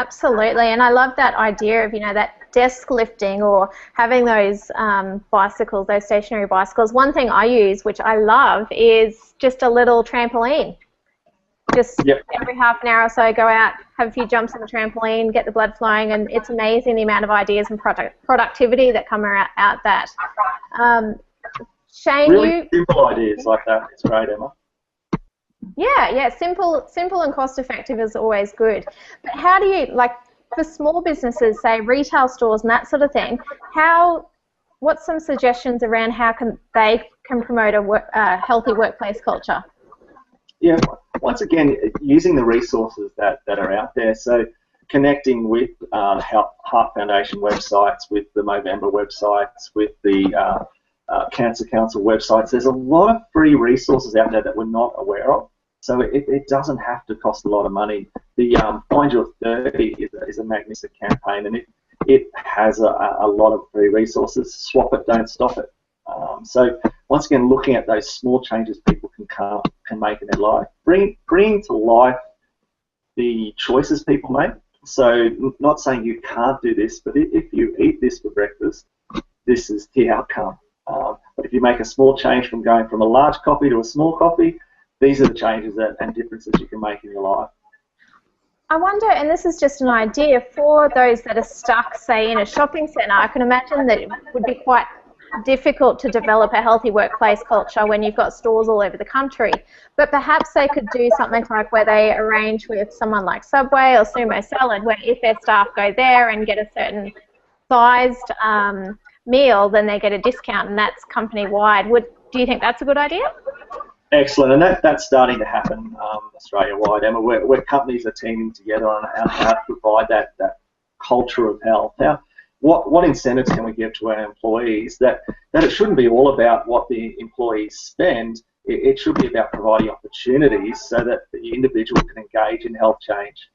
Absolutely, and I love that idea of, that desk lifting or having those bicycles, those stationary bicycles. One thing I use, which I love, is just a little trampoline. Just every half an hour or so, go out, have a few jumps on the trampoline, get the blood flowing, and it's amazing the amount of ideas and productivity that come out that. Shane, really simple ideas like that. It's great, Emma. Yeah, simple and cost-effective is always good. But how do you, for small businesses, say retail stores and that sort of thing, what's some suggestions around how they can promote a healthy workplace culture? Yeah, once again, using the resources that are out there, so connecting with Heart Foundation websites, with the Movember websites, with the Cancer Council websites. There's a lot of free resources out there that we're not aware of, so it doesn't have to cost a lot of money. The Find Your 30 is a magnificent campaign, and it has a lot of free resources. Swap it, don't stop it. So once again, looking at those small changes people can make in their life, bring to life the choices people make. So not saying you can't do this, but if you eat this for breakfast, this is the outcome. But if you make a small change from going from a large coffee to a small coffee, these are the changes and differences you can make in your life. I wonder, and this is just an idea, for those that are stuck, say, in a shopping centre, I can imagine that it would be quite difficult to develop a healthy workplace culture when you've got stores all over the country. But perhaps they could do something like where they arrange with someone like Subway or Sumo Salad, where if their staff go there and get a certain sized meal, then they get a discount, and that's company-wide. Do you think that's a good idea? Excellent, and that's starting to happen Australia-wide, Emma, where companies are teaming together on how to provide that culture of health. What incentives can we give to our employees that it shouldn't be all about what the employees spend, it should be about providing opportunities so that the individual can engage in health change.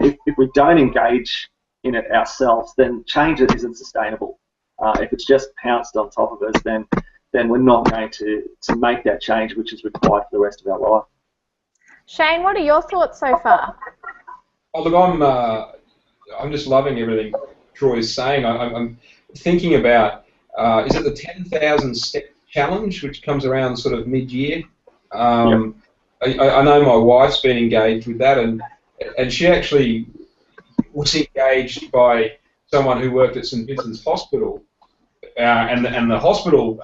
If we don't engage in it ourselves, then change isn't sustainable. If it's just pounced on top of us, then we're not going to make that change which is required for the rest of our life. Shane, what are your thoughts so far? Oh, look, I'm just loving everything Troy's saying. I'm thinking about, is it the 10,000 step challenge, which comes around sort of mid-year? I know my wife's been engaged with that, and she actually was engaged by someone who worked at St Vincent's Hospital, and the hospital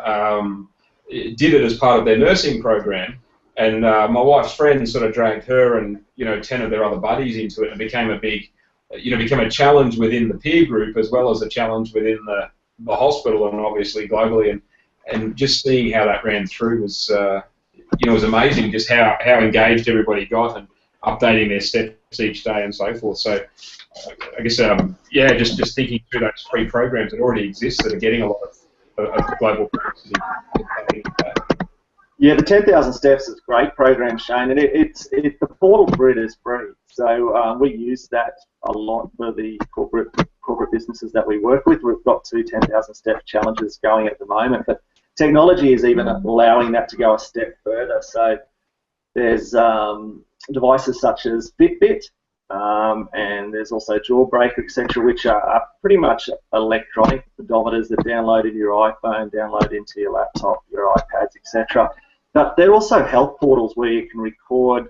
did it as part of their nursing program, and my wife's friend sort of dragged her and 10 of their other buddies into it, and it became a big, became a challenge within the peer group as well as a challenge within the hospital and obviously globally, and just seeing how that ran through was was amazing, just how engaged everybody got and updating their steps each day and so forth. So I guess just thinking through those free programs that already exist that are getting a lot of global publicity. Yeah, the 10,000 Steps is a great program, Shane, and the portal for it is free. So we use that a lot for the corporate businesses that we work with. We've got 2 10,000 Step challenges going at the moment, but technology is even allowing that to go a step further. So there's devices such as Fitbit, and there's also Jawbreaker, etc., which are pretty much electronic pedometers that download into your iPhone, download into your laptop, your iPads, etc. But they're also health portals where you can record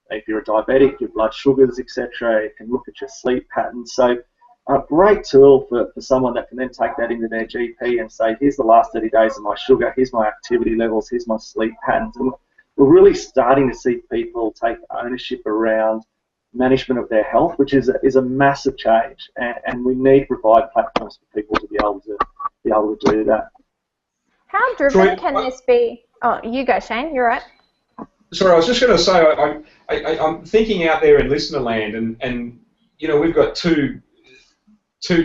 if you're a diabetic, your blood sugars, etc. You can look at your sleep patterns. So a great tool for someone that can then take that into their GP and say, here's the last 30 days of my sugar, here's my activity levels, here's my sleep patterns. And we're really starting to see people take ownership around management of their health, which is a massive change, and we need to provide platforms for people to be able to do that. How driven can this be? Oh, you go, Shane. You're right. Sorry, I was just going to say I'm thinking out there in listener land, and we've got two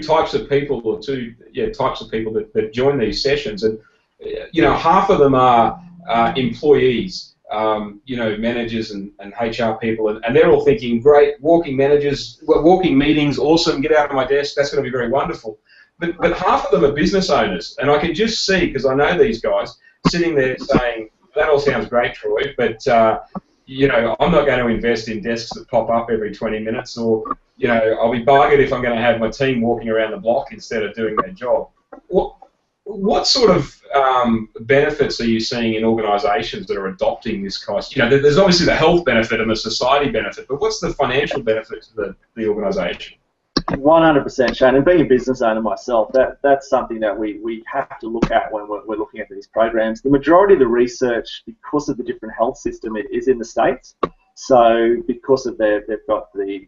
types of people, or types of people that join these sessions, and half of them are employees. Managers and HR people, and they're all thinking, great, walking meetings, awesome, get out of my desk, that's going to be very wonderful. But half of them are business owners, and I can just see, because I know these guys, sitting there saying, that all sounds great, Troy, but you know, I'm not going to invest in desks that pop up every 20 minutes, or, you know, I'll be buggered if I'm going to have my team walking around the block instead of doing their job. What sort of benefits are you seeing in organisations that are adopting this cost? You know, there's obviously the health benefit and the society benefit, but what's the financial benefit to the organisation? 100%, Shane. And being a business owner myself, that's something that we have to look at when we're looking at these programs. The majority of the research, because of the different health system, is in the States. So because of they've got the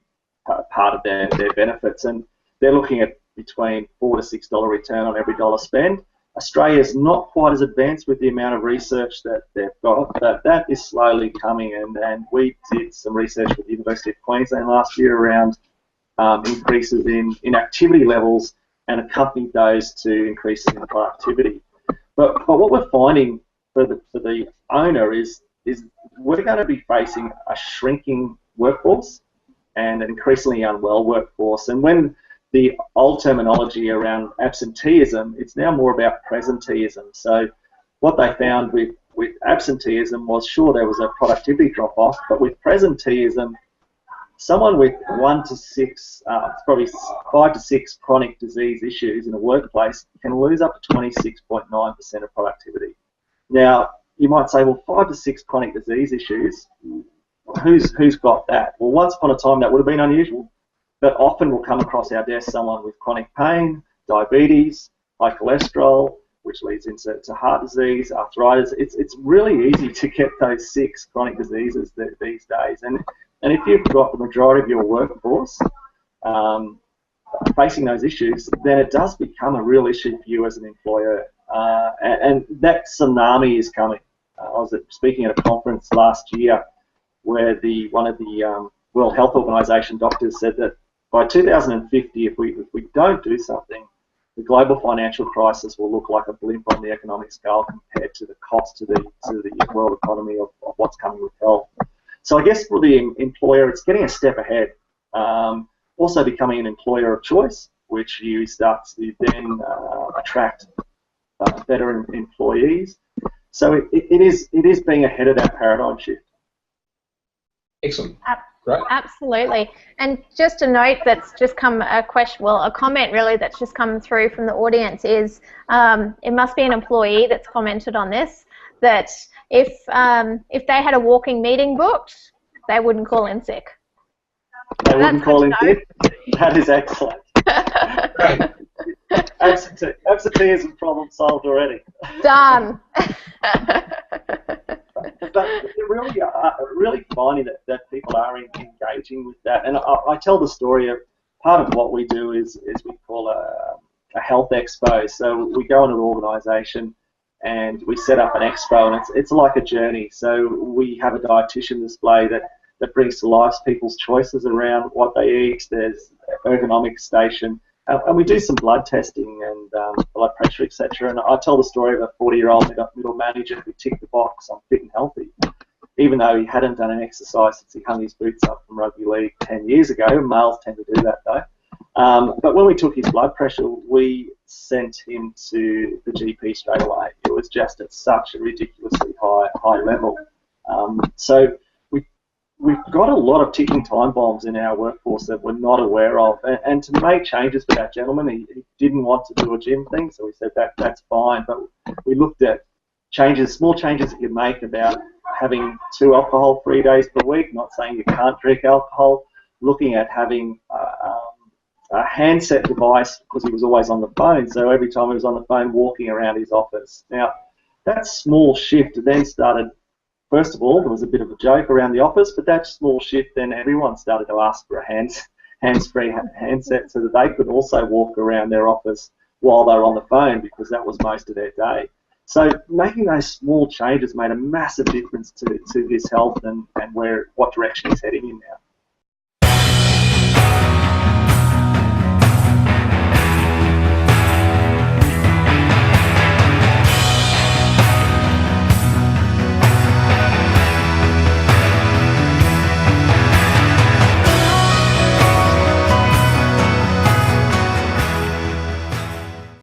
part of their benefits, and they're looking at between $4 to $6 return on every dollar spent. Australia's not quite as advanced with the amount of research that they've got, but that is slowly coming. And we did some research with the University of Queensland last year around increases in activity levels, and accompanied those to increases in productivity. But what we're finding for the owner is we're going to be facing a shrinking workforce and an increasingly unwell workforce. And when the old terminology around absenteeism, it's now more about presenteeism. So what they found with absenteeism was, sure, there was a productivity drop-off, but with presenteeism, someone with 1 to 6, probably 5 to 6 chronic disease issues in a workplace can lose up to 26.9% of productivity. Now, you might say, well, 5 to 6 chronic disease issues, who's got that? Well, once upon a time that would have been unusual, but often we'll come across our desk someone with chronic pain, diabetes, high cholesterol, which leads into heart disease, arthritis. It's really easy to get those 6 chronic diseases these days. And if you've got the majority of your workforce facing those issues, then it does become a real issue for you as an employer. And that tsunami is coming. I was speaking at a conference last year where one of the World Health Organization doctors said that by 2050, if we don't do something, the global financial crisis will look like a blimp on the economic scale compared to the cost to the world economy of what's coming with health. So I guess for the employer, it's getting a step ahead. Also becoming an employer of choice, which you start to then attract better employees. So it is being ahead of that paradigm shift. Excellent. Great. Absolutely. And just a note that's just come a comment really that's just come through from the audience is it must be an employee that's commented on this, that if they had a walking meeting booked, they wouldn't call in sick. They wouldn't call in sick? That is excellent. Great. Absenteeism problem solved already. Done. But really finding that people are engaging with that. And I tell the story of part of what we do is we call a health expo. So we go into an organisation and we set up an expo, and it's like a journey. So we have a dietitian display that brings to life people's choices around what they eat. There's an ergonomic station. And we do some blood testing and blood pressure, etc. And I tell the story of a 40-year-old middle manager who ticked the box on fit and healthy, even though he hadn't done an exercise since he hung his boots up from rugby league 10 years ago. Males tend to do that, though. But when we took his blood pressure, we sent him to the GP straight away. It was just at such a ridiculously high level. So we've got a lot of ticking time bombs in our workforce that we're not aware of. And to make changes for that gentleman, he didn't want to do a gym thing, so we said that's fine. But we looked at small changes that you make about having 2 alcohol-free days per week, not saying you can't drink alcohol, looking at having a handset device because he was always on the phone, so every time he was on the phone walking around his office. Now, that small shift then started. First of all, there was a bit of a joke around the office, but that small shift, then everyone started to ask for a hands-free handset so that they could also walk around their office while they were on the phone, because that was most of their day. So making those small changes made a massive difference to his health and what direction he's heading in now.